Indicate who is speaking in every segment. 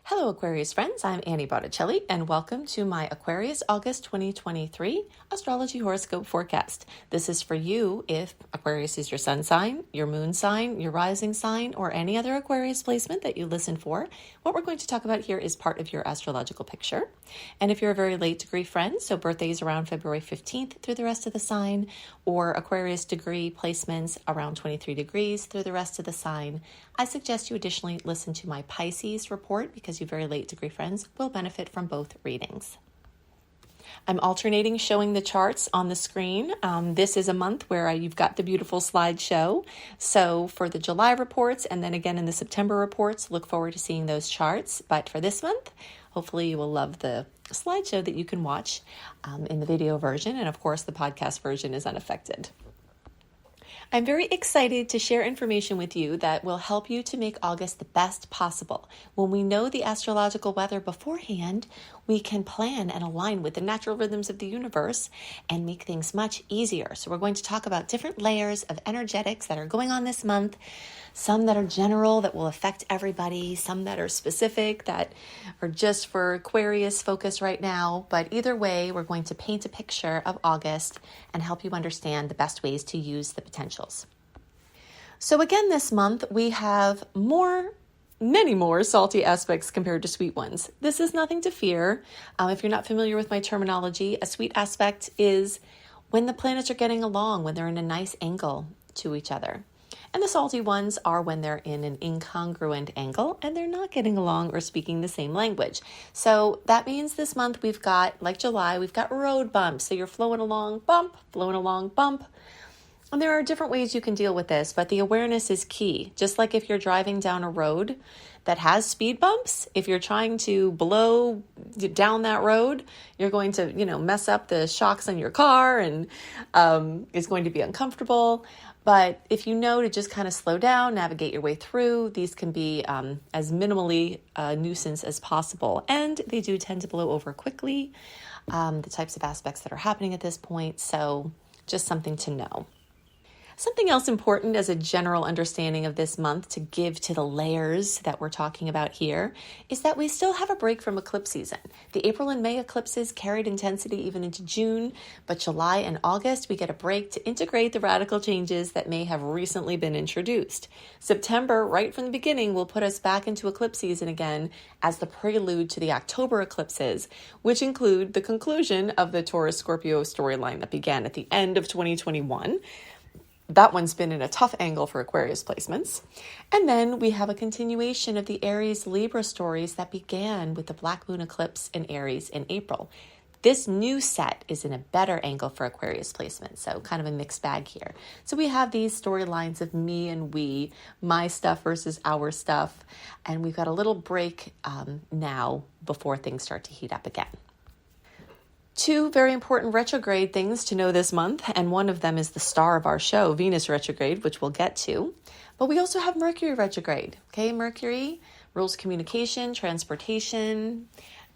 Speaker 1: Hello Aquarius friends, I'm Annie Botticelli and welcome to my Aquarius August 2023 Astrology Horoscope Forecast. This is for you if Aquarius is your sun sign, your moon sign, your rising sign, or any other Aquarius placement that you listen for. What we're going to talk about here is part of your astrological picture. And if you're a very late degree friend, so birthdays around February 15th through the rest of the sign, or Aquarius degree placements around 23 degrees through the rest of the sign, I suggest you additionally listen to my Pisces report because you very late degree friends will benefit from both readings. I'm alternating showing the charts on the screen. This is a month where you've got the beautiful slideshow. So for the July reports and then again in the September reports, look forward to seeing those charts. But for this month, hopefully you will love the slideshow that you can watch in the video version. And of course, the podcast version is unaffected. I'm very excited to share information with you that will help you to make August the best possible. When we know the astrological weather beforehand, we can plan and align with the natural rhythms of the universe and make things much easier. So we're going to talk about different layers of energetics that are going on this month, some that are general that will affect everybody, some that are specific that are just for Aquarius focus right now. But either way, we're going to paint a picture of August and help you understand the best ways to use the potentials. So again, this month we have many more salty aspects compared to sweet ones. This is nothing to fear. If you're not familiar with my terminology, a sweet aspect is when the planets are getting along, when they're in a nice angle to each other. And the salty ones are when they're in an incongruent angle and they're not getting along or speaking the same language. So that means this month we've got, like July, we've got road bumps. So you're flowing along, bump, flowing along, bump. And there are different ways you can deal with this, but the awareness is key. Just like if you're driving down a road that has speed bumps, if you're trying to blow down that road, you're going to, mess up the shocks on your car and it's going to be uncomfortable. But if you know to just kind of slow down, navigate your way through, these can be as minimally a nuisance as possible. And they do tend to blow over quickly, the types of aspects that are happening at this point. So just something to know. Something else important as a general understanding of this month to give to the layers that we're talking about here is that we still have a break from eclipse season. The April and May eclipses carried intensity even into June, but July and August we get a break to integrate the radical changes that may have recently been introduced. September, right from the beginning, will put us back into eclipse season again as the prelude to the October eclipses, which include the conclusion of the Taurus-Scorpio storyline that began at the end of 2021. That one's been in a tough angle for Aquarius placements. And then we have a continuation of the Aries-Libra stories that began with the Black Moon eclipse in Aries in April. This new set is in a better angle for Aquarius placements, so kind of a mixed bag here. So we have these storylines of me and we, my stuff versus our stuff, and we've got a little break now before things start to heat up again. Two very important retrograde things to know this month, and one of them is the star of our show, Venus retrograde, which we'll get to. But we also have Mercury retrograde. Okay, Mercury rules communication, transportation,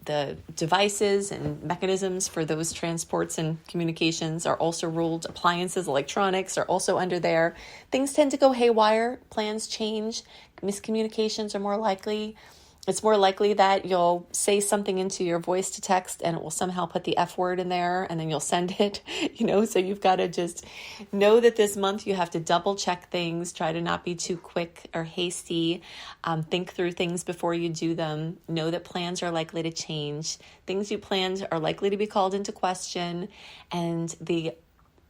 Speaker 1: the devices and mechanisms for those transports and communications are also ruled. Appliances, electronics are also under there. Things tend to go haywire, plans change, miscommunications are more likely. It's more likely that you'll say something into your voice to text and it will somehow put the F word in there and then you'll send it, so you've got to just know that this month you have to double check things, try to not be too quick or hasty, think through things before you do them, know that plans are likely to change, things you planned are likely to be called into question, and the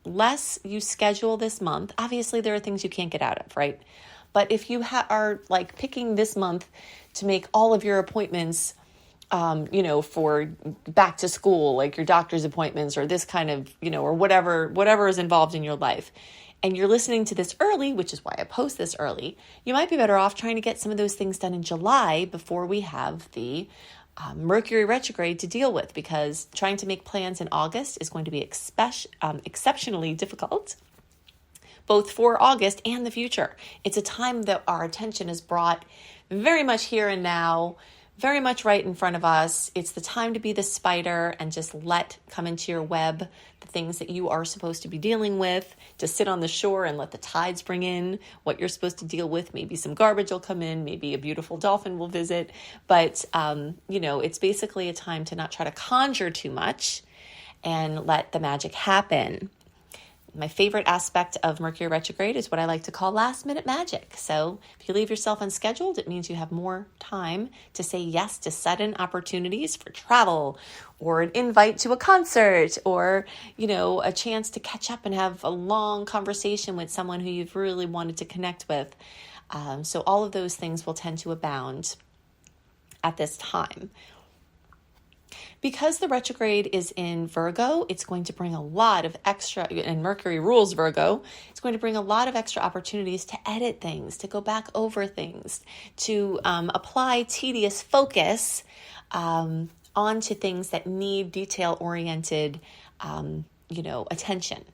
Speaker 1: less you schedule this month, obviously there are things you can't get out of, right? But if you are like picking this month to make all of your appointments, for back to school, like your doctor's appointments or this kind of, or whatever is involved in your life, and you're listening to this early, which is why I post this early, you might be better off trying to get some of those things done in July before we have the Mercury retrograde to deal with, because trying to make plans in August is going to be exceptionally difficult, both for August and the future. It's a time that our attention is brought very much here and now, very much right in front of us. It's the time to be the spider and just let come into your web the things that you are supposed to be dealing with, to sit on the shore and let the tides bring in what you're supposed to deal with. Maybe some garbage will come in, maybe a beautiful dolphin will visit, but it's basically a time to not try to conjure too much and let the magic happen. My favorite aspect of Mercury retrograde is what I like to call last minute magic. So if you leave yourself unscheduled, it means you have more time to say yes to sudden opportunities for travel or an invite to a concert or, a chance to catch up and have a long conversation with someone who you've really wanted to connect with. So all of those things will tend to abound at this time. Because the retrograde is in Virgo, it's going to bring a lot of extra, and Mercury rules Virgo, it's going to bring a lot of extra opportunities to edit things, to go back over things, to apply tedious focus onto things that need detail-oriented, attention.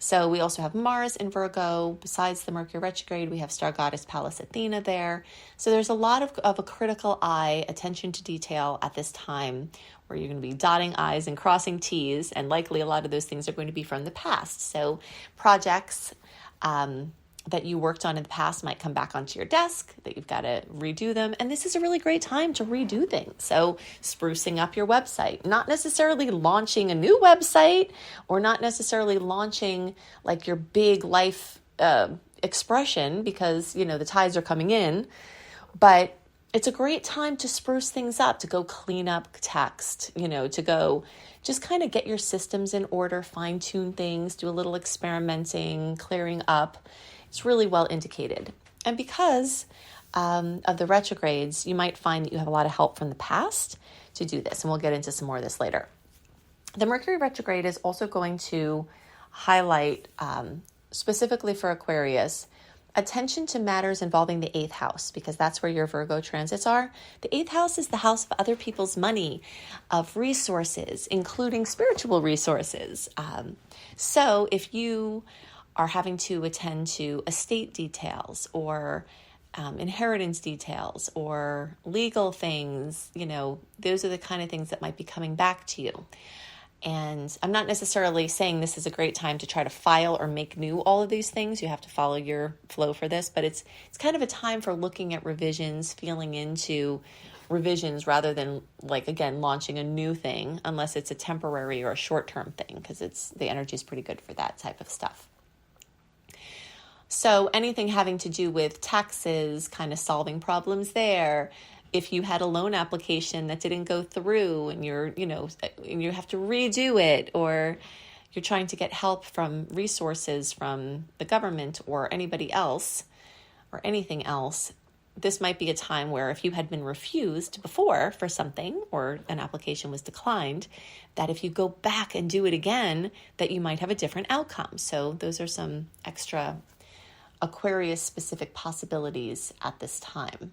Speaker 1: So we also have Mars in Virgo. Besides the Mercury retrograde, we have star goddess Pallas Athena there. So there's a lot of a critical eye, attention to detail at this time, where you're going to be dotting I's and crossing T's, and likely a lot of those things are going to be from the past. So projects that you worked on in the past might come back onto your desk, that you've got to redo them. And this is a really great time to redo things. So sprucing up your website, not necessarily launching a new website or not necessarily launching like your big life expression because, the tides are coming in, but it's a great time to spruce things up, to go clean up text, to go just kind of get your systems in order, fine tune things, do a little experimenting, clearing up. It's really well indicated. And because of the retrogrades, you might find that you have a lot of help from the past to do this. And we'll get into some more of this later. The Mercury retrograde is also going to highlight, specifically for Aquarius, attention to matters involving the 8th house, because that's where your Virgo transits are. The 8th house is the house of other people's money, of resources, including spiritual resources. So if you are having to attend to estate details or inheritance details or legal things, those are the kind of things that might be coming back to you. And I'm not necessarily saying this is a great time to try to file or make new all of these things. You have to follow your flow for this, but it's kind of a time for looking at revisions, feeling into revisions rather than launching a new thing, unless it's a temporary or a short-term thing, because the energy is pretty good for that type of stuff. So anything having to do with taxes, kind of solving problems there. If you had a loan application that didn't go through and you have to redo it, or you're trying to get help from resources from the government or anybody else or anything else, this might be a time where if you had been refused before for something or an application was declined, that if you go back and do it again, that you might have a different outcome. So those are some extra Aquarius specific possibilities at this time.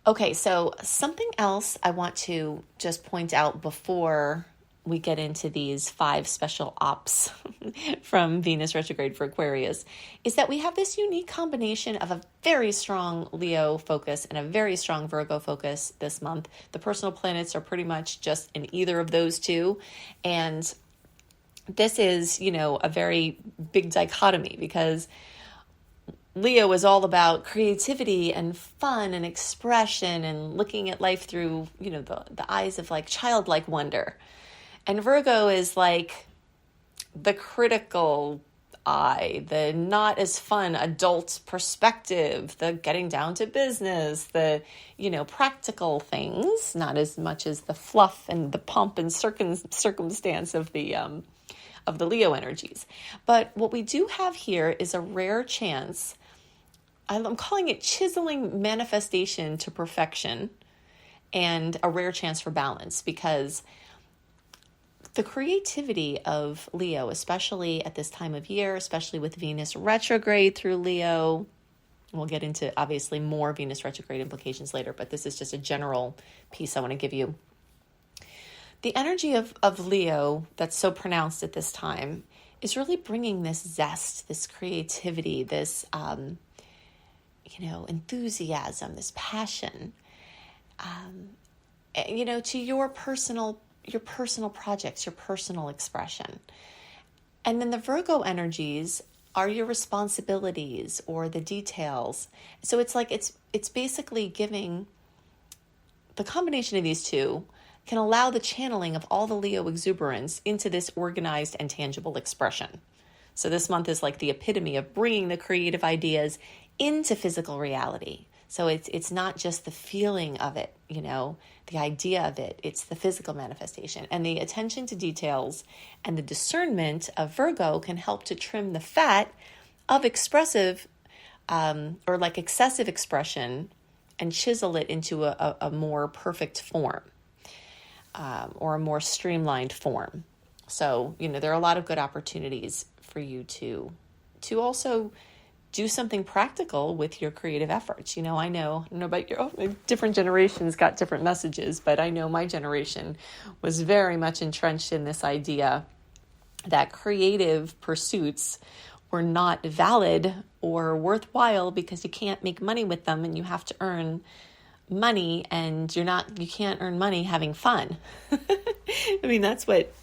Speaker 1: Okay, so something else I want to just point out before we get into these 5 special ops from Venus retrograde for Aquarius is that we have this unique combination of a very strong Leo focus and a very strong Virgo focus this month. The personal planets are pretty much just in either of those two. And this is, a very big dichotomy because Leo is all about creativity and fun and expression and looking at life through, the eyes of childlike wonder. And Virgo is the critical eye, the not as fun adult perspective, the getting down to business, the, practical things, not as much as the fluff and the pomp and circumstance of the Leo energies. But what we do have here is a rare chance. I'm calling it chiseling manifestation to perfection and a rare chance for balance, because the creativity of Leo, especially at this time of year, especially with Venus retrograde through Leo, we'll get into obviously more Venus retrograde implications later, but this is just a general piece I want to give you. The energy of Leo that's so pronounced at this time is really bringing this zest, this creativity, this enthusiasm, this passion. to your personal projects, your personal expression. And then the Virgo energies are your responsibilities or the details. So it's like it's basically giving the combination of these two can allow the channeling of all the Leo exuberance into this organized and tangible expression. So this month is like the epitome of bringing the creative ideas into physical reality. So it's not just the feeling of it, the idea of it. It's the physical manifestation. And the attention to details and the discernment of Virgo can help to trim the fat of expressive or like excessive expression and chisel it into a more perfect form or a more streamlined form. So, there are a lot of good opportunities for you to also do something practical with your creative efforts. I don't know about different generations got different messages, but I know my generation was very much entrenched in this idea that creative pursuits were not valid or worthwhile because you can't make money with them and you have to earn money and you can't earn money having fun. I mean, that's what,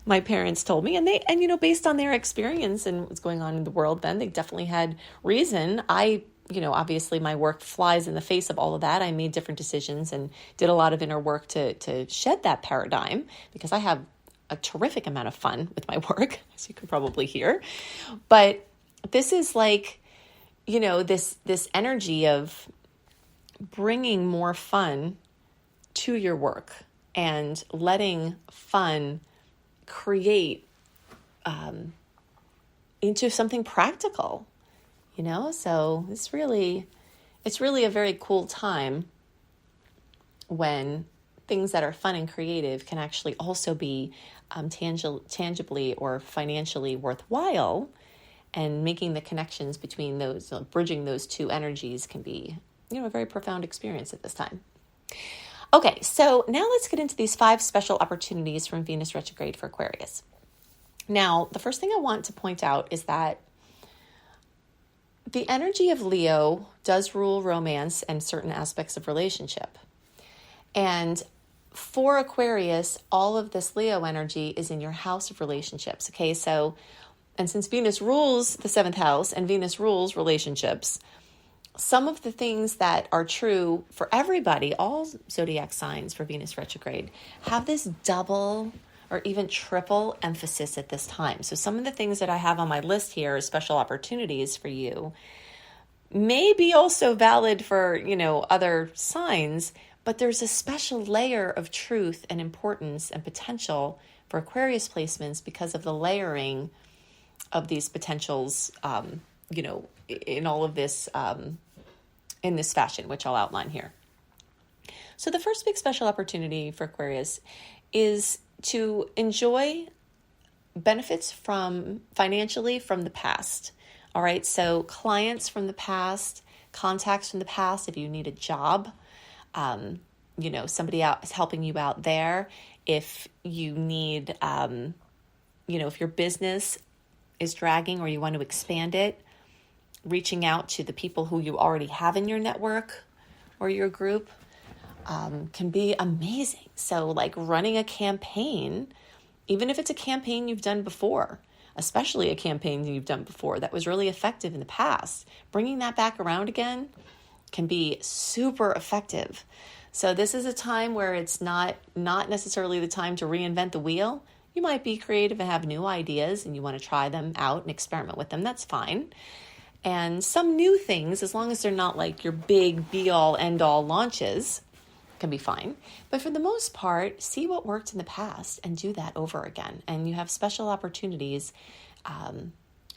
Speaker 1: my parents told me, and based on their experience and what's going on in the world then, they definitely had reason. Obviously my work flies in the face of all of that. I made different decisions and did a lot of inner work to shed that paradigm because I have a terrific amount of fun with my work, as you can probably hear. But this is like, this energy of bringing more fun to your work and letting fun create into something practical, so it's really a very cool time when things that are fun and creative can actually also be tangibly or financially worthwhile, and making the connections between those, bridging those two energies can be a very profound experience at this time. Okay, so now let's get into these 5 special opportunities from Venus retrograde for Aquarius. Now, the first thing I want to point out is that the energy of Leo does rule romance and certain aspects of relationship. And for Aquarius, all of this Leo energy is in your house of relationships. Okay, so, and since Venus rules the 7th house and Venus rules relationships, some of the things that are true for everybody, all zodiac signs for Venus retrograde, have this double or even triple emphasis at this time. So some of the things that I have on my list here as special opportunities for you may be also valid for, other signs, but there's a special layer of truth and importance and potential for Aquarius placements because of the layering of these potentials, in all of this, in this fashion, which I'll outline here. So the first big special opportunity for Aquarius is to enjoy benefits financially from the past. All right. So clients from the past, contacts from the past, if you need a job, somebody out is helping you out there. If you need, if your business is dragging or you want to expand it, reaching out to the people who you already have in your network or your group can be amazing. So like running a campaign, even if it's a campaign you've done before, especially a campaign you've done before that was really effective in the past, bringing that back around again can be super effective. So this is a time where it's not necessarily the time to reinvent the wheel. You might be creative and have new ideas and you want to try them out and experiment with them. That's fine. And some new things, as long as they're not like your big be-all, end-all launches, can be fine. But for the most part, see what worked in the past and do that over again. And you have special opportunities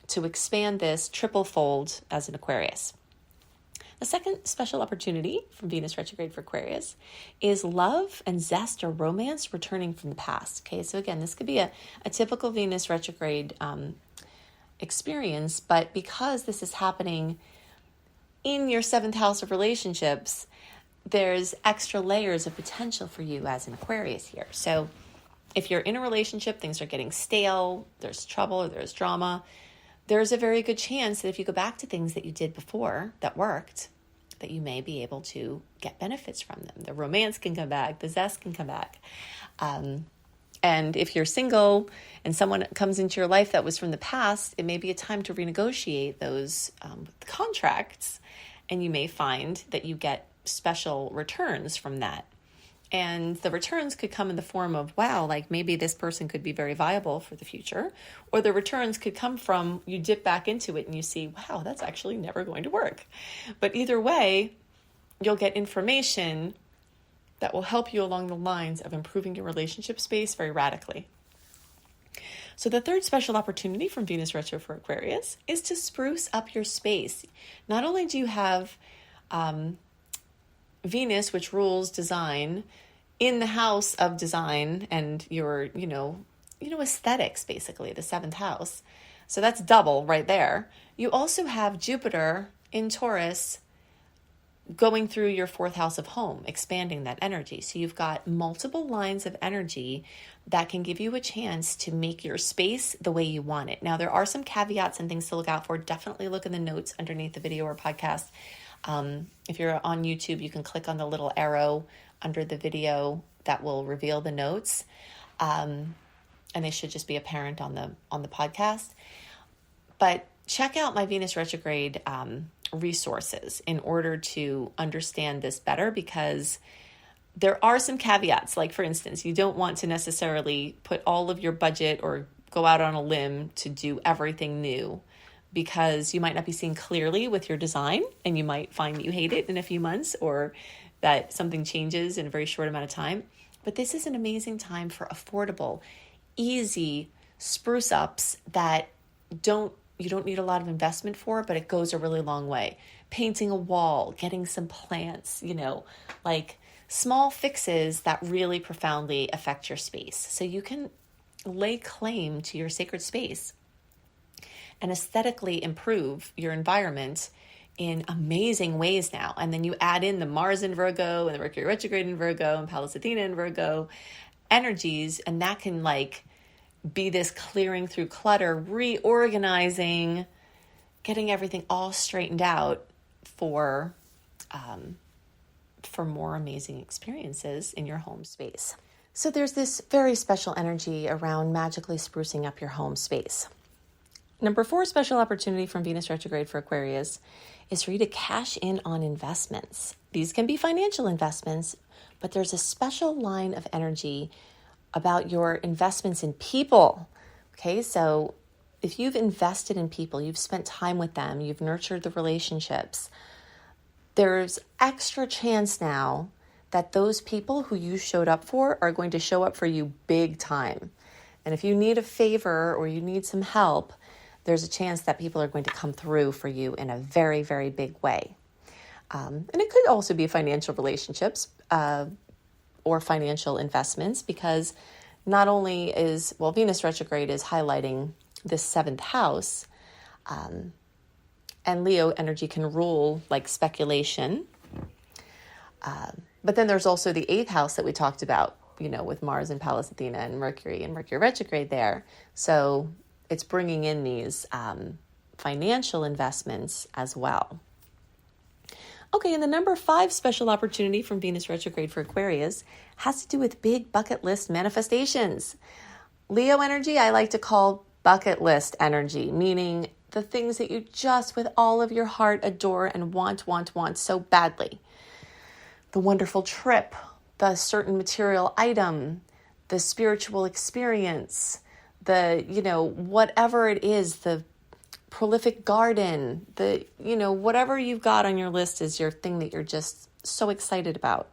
Speaker 1: to expand this triple-fold as an Aquarius. The second special opportunity from Venus retrograde for Aquarius is love and zest or romance returning from the past. Okay, so again, this could be a typical Venus retrograde experience, but because this is happening in your 7th house of relationships, there's extra layers of potential for you as an Aquarius here. So if you're in a relationship, things are getting stale, there's trouble, or there's drama, there's a very good chance that if you go back to things that you did before that worked, that you may be able to get benefits from them. The romance can come back, the zest can come back. And if you're single and someone comes into your life that was from the past, it may be a time to renegotiate those contracts, and you may find that you get special returns from that. And the returns could come in the form of, wow, like maybe this person could be very viable for the future. Or the returns could come from you dip back into it and you see, wow, that's actually never going to work. But either way, you'll get information that will help you along the lines of improving your relationship space very radically. So the third special opportunity from Venus retro for Aquarius is to spruce up your space. Not only do you have Venus, which rules design, in the house of design and your, aesthetics, basically, the seventh house. So that's double right there. You also have Jupiter in Taurus going through your fourth house of home, expanding that energy. So you've got multiple lines of energy that can give you a chance to make your space the way you want it. Now, there are some caveats and things to look out for. Definitely look in the notes underneath the video or podcast. If you're on YouTube, you can click on the little arrow under the video that will reveal the notes. And they should just be apparent on the podcast. But check out my Venus retrograde resources in order to understand this better, because there are some caveats. Like, for instance, you don't want to necessarily put all of your budget or go out on a limb to do everything new, because you might not be seeing clearly with your design and you might find that you hate it in a few months or that something changes in a very short amount of time. But this is an amazing time for affordable, easy spruce ups that you don't need a lot of investment for, but it goes a really long way. Painting a wall, getting some plants, like small fixes that really profoundly affect your space. So you can lay claim to your sacred space and aesthetically improve your environment in amazing ways now. And then you add in the Mars in Virgo and the Mercury retrograde in Virgo and Pallas Athena in Virgo energies, and that can be this clearing through clutter, reorganizing, getting everything all straightened out for more amazing experiences in your home space. So there's this very special energy around magically sprucing up your home space. Number 4 special opportunity from Venus retrograde for Aquarius is for you to cash in on investments. These can be financial investments, but there's a special line of energy about your investments in people. Okay, so if you've invested in people, you've spent time with them, you've nurtured the relationships, there's extra chance now that those people who you showed up for are going to show up for you big time. And if you need a favor or you need some help, there's a chance that people are going to come through for you in a very, very big way. And it could also be financial relationships or financial investments, because not only is, Venus retrograde is highlighting this seventh house, and Leo energy can rule like speculation. But then there's also the eighth house that we talked about, with Mars and Pallas Athena and Mercury retrograde there. So it's bringing in these financial investments as well. Okay, and the number 5 special opportunity from Venus retrograde for Aquarius has to do with big bucket list manifestations. Leo energy, I like to call bucket list energy, meaning the things that you just with all of your heart adore and want so badly. The wonderful trip, the certain material item, the spiritual experience, the, whatever it is, the prolific garden, whatever you've got on your list is your thing that you're just so excited about.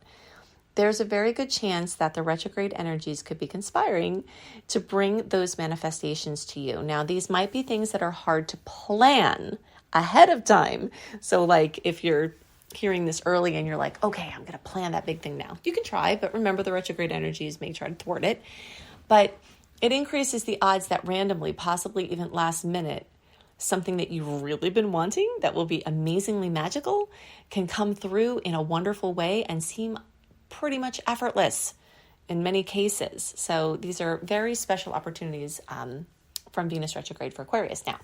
Speaker 1: There's a very good chance that the retrograde energies could be conspiring to bring those manifestations to you. Now, these might be things that are hard to plan ahead of time. So like if you're hearing this early and you're like, okay, I'm going to plan that big thing now. You can try, but remember the retrograde energies may try to thwart it. But it increases the odds that randomly, possibly even last minute, something that you've really been wanting that will be amazingly magical can come through in a wonderful way and seem pretty much effortless in many cases. So these are very special opportunities from Venus retrograde for Aquarius. Now,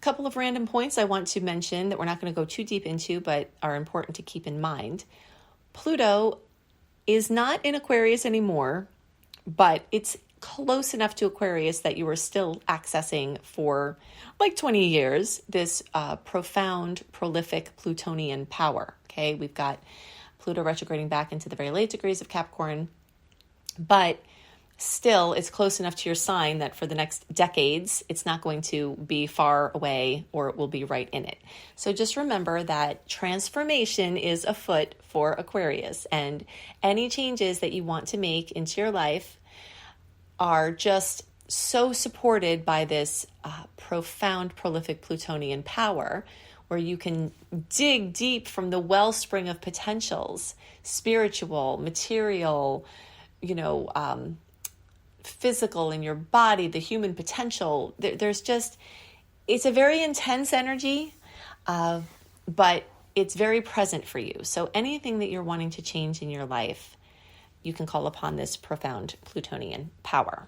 Speaker 1: couple of random points I want to mention that we're not going to go too deep into, but are important to keep in mind. Pluto is not in Aquarius anymore, but it's close enough to Aquarius that you are still accessing for like 20 years this profound, prolific Plutonian power. Okay, we've got Pluto retrograding back into the very late degrees of Capricorn, but still it's close enough to your sign that for the next decades, it's not going to be far away, or it will be right in it. So just remember that transformation is afoot for Aquarius, and any changes that you want to make into your life are just so supported by this profound, prolific Plutonian power, where you can dig deep from the wellspring of potentials, spiritual, material, physical in your body, the human potential. There's just, it's a very intense energy, but it's very present for you. So anything that you're wanting to change in your life, you can call upon this profound Plutonian power.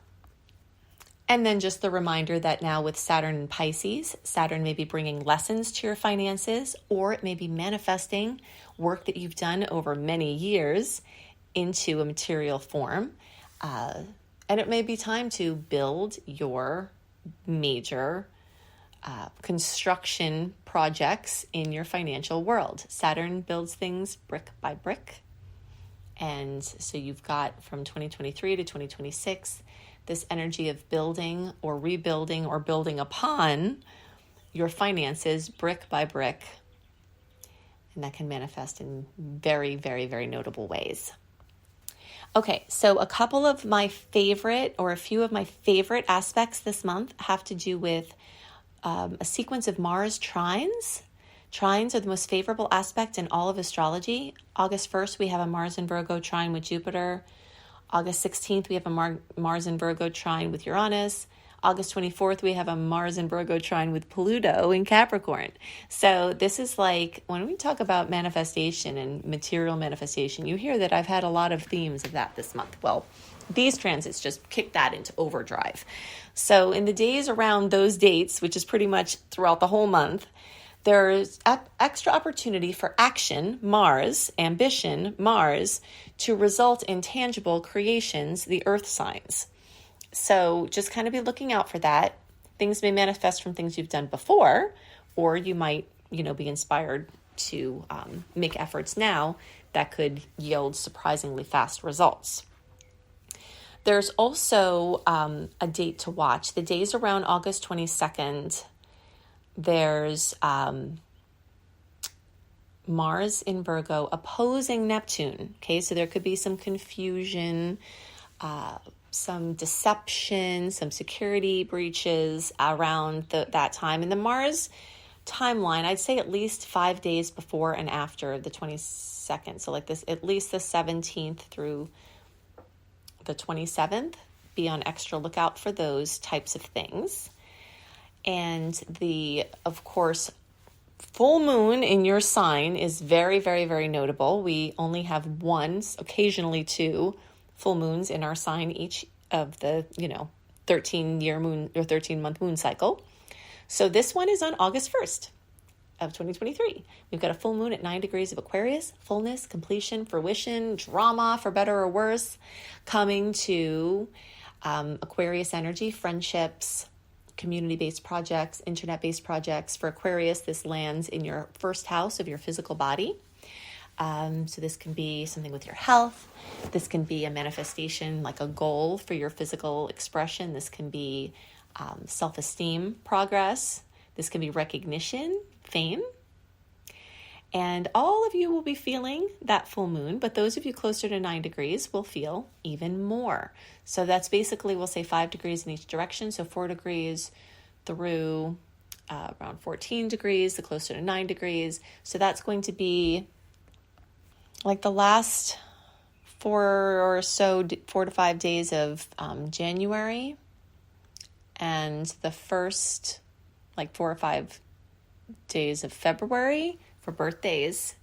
Speaker 1: And then just the reminder that now with Saturn in Pisces, Saturn may be bringing lessons to your finances, or it may be manifesting work that you've done over many years into a material form. And it may be time to build your major construction projects in your financial world. Saturn builds things brick by brick. And so you've got from 2023 to 2026, this energy of building or rebuilding or building upon your finances brick by brick. And that can manifest in very, very, very notable ways. Okay, so a couple of my favorite, or a few of my favorite aspects this month have to do with a sequence of Mars trines. Trines are the most favorable aspect in all of astrology. August 1st, we have a Mars in Virgo trine with Jupiter. August 16th, we have a Mars in Virgo trine with Uranus. August 24th, we have a Mars in Virgo trine with Pluto in Capricorn. So this is like, when we talk about manifestation and material manifestation, you hear that I've had a lot of themes of that this month. Well, these transits just kick that into overdrive. So in the days around those dates, which is pretty much throughout the whole month, there's extra opportunity for action, Mars, ambition, Mars, to result in tangible creations, the earth signs. So just kind of be looking out for that. Things may manifest from things you've done before, or you might, be inspired to make efforts now that could yield surprisingly fast results. There's also a date to watch. The days around August 22nd, there's Mars in Virgo opposing Neptune. Okay, so there could be some confusion, some deception, some security breaches around that time. And the Mars timeline, I'd say at least 5 days before and after the 22nd. So like this, at least the 17th through the 27th. Be on extra lookout for those types of things. And of course, full moon in your sign is very, very, very notable. We only have one, occasionally two full moons in our sign each of the, 13-year moon or 13-month moon cycle. So this one is on August 1st of 2023. We've got a full moon at 9 degrees of Aquarius, fullness, completion, fruition, drama, for better or worse, coming to Aquarius energy, friendships, community-based projects, internet-based projects. For Aquarius, this lands in your first house of your physical body. So this can be something with your health. This can be a manifestation, like a goal for your physical expression. This can be self-esteem progress. This can be recognition, fame. And all of you will be feeling that full moon, but those of you closer to 9 degrees will feel even more. So that's basically, we'll say 5 degrees in each direction. So 4 degrees through around 14 degrees, the closer to 9 degrees. So that's going to be like the last 4 to 5 days of January, and the first 4 or 5 days of February for birthdays,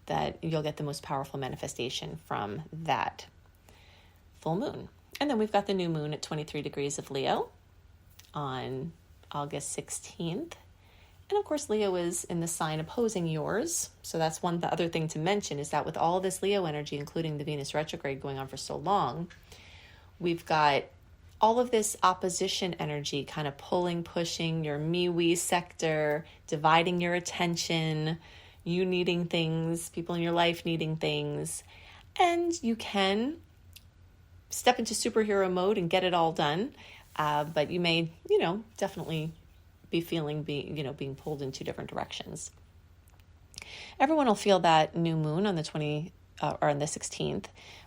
Speaker 1: that you'll get the most powerful manifestation from that full moon. And then we've got the new moon at 23 degrees of Leo on August 16th. And of course, Leo is in the sign opposing yours. So that's the other thing to mention is that with all this Leo energy, including the Venus retrograde going on for so long, we've got all of this opposition energy kind of pulling, pushing your me-we sector, dividing your attention, you needing things, people in your life needing things. And you can step into superhero mode and get it all done. But you may, definitely be feeling being pulled in two different directions. Everyone will feel that new moon on the 16th.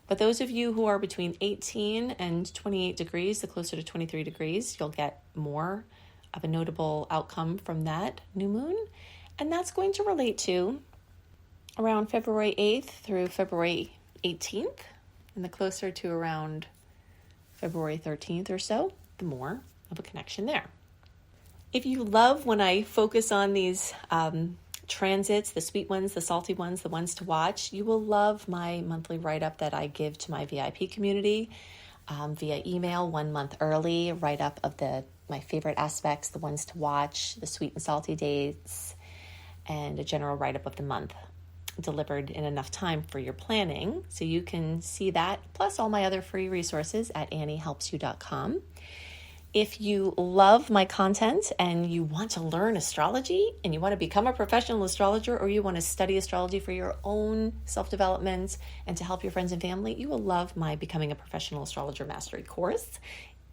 Speaker 1: But those of you who are between 18 and 28 degrees, the closer to 23 degrees, you'll get more of a notable outcome from that new moon. And that's going to relate to around February 8th through February 18th. And the closer to around February 13th or so, the more of a connection there. If you love when I focus on these transits, the sweet ones, the salty ones, the ones to watch, you will love my monthly write-up that I give to my VIP community via email 1 month early, write-up of my favorite aspects, the ones to watch, the sweet and salty dates, and a general write-up of the month delivered in enough time for your planning. So you can see that, plus all my other free resources at anniehelpsyou.com. If you love my content and you want to learn astrology and you want to become a professional astrologer, or you want to study astrology for your own self-development and to help your friends and family, you will love my Becoming a Professional Astrologer Mastery Course.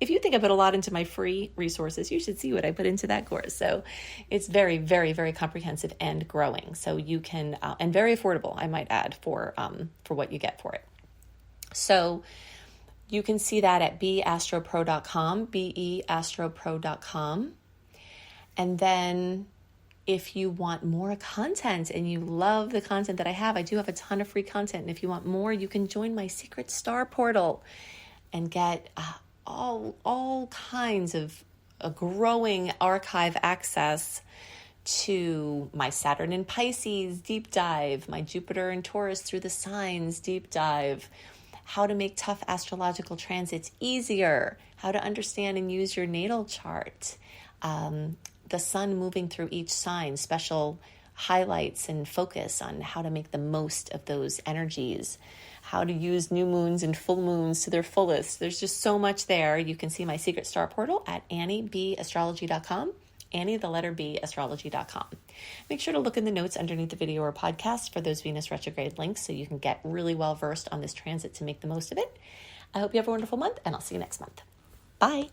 Speaker 1: If you think I put a lot into my free resources, you should see what I put into that course. So it's very, very, very comprehensive and growing. So you can, and very affordable, I might add, for what you get for it. So you can see that at beastropro.com, beastropro.com. And then if you want more content and you love the content that I do have a ton of free content. And if you want more, you can join my secret star portal and get all kinds of a growing archive access to my Saturn in Pisces deep dive, my Jupiter and Taurus through the signs deep dive, how to make tough astrological transits easier, how to understand and use your natal chart, the sun moving through each sign, special highlights and focus on how to make the most of those energies, how to use new moons and full moons to their fullest. There's just so much there. You can see my secret star portal at anniebastrology.com. Annie, the letter B, astrology.com. Make sure to look in the notes underneath the video or podcast for those Venus retrograde links so you can get really well versed on this transit to make the most of it. I hope you have a wonderful month, and I'll see you next month. Bye.